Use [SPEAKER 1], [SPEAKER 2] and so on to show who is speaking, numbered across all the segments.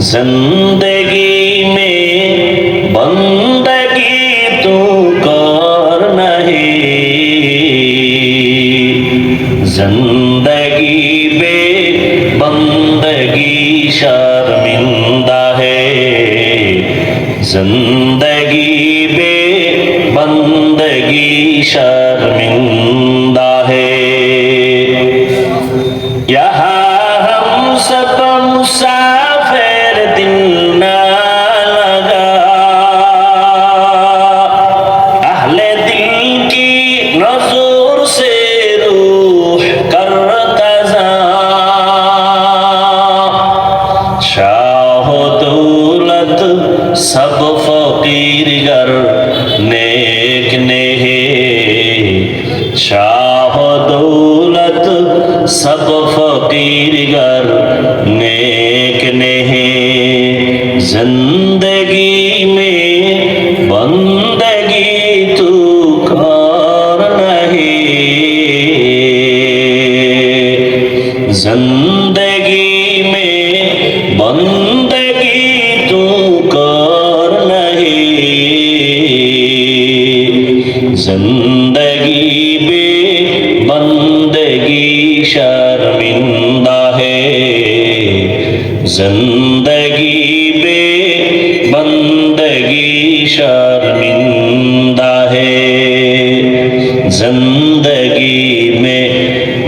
[SPEAKER 1] जिंदगी में बंदगी तू कर नहीं, जिंदगी बे बंदगी शर्मिंदा है, जिंदगी बे बंदगी शर्मिंदा है। यहाँ सब मुसाफिर दिल ना लगा, अहले दिल की नजर से रूह करता जा, शाह दौलत सब फकीर गर नेक ने है, शाह दौलत सब फकीर गर नेक नहीं, जिंदगी में बंदगी तू कर नहीं, जिंदगी में बंदगी तू कर नहीं, जिंदगी में बंदगी शर्मिंदा है, जिंदगी बे बंदगी शर्मिंदा है, जिंदगी में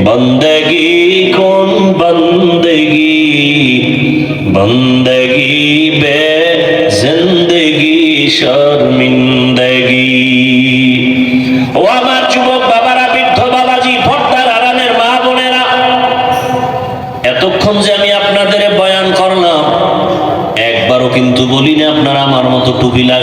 [SPEAKER 1] बंदगी कौन बंदगी, बंदगी बे जिंदगी शर्मिंदगी। ও আমার যুবক বাবারা, বৃদ্ধ বাবাজি, পর্দার আড়ালের মা বোনেরা, এতক্ষণ যে আমি আপনাদের বয়ান করলাম একবারও কিন্তু বলিনি আপনারা আমার মতো টুপি লাগা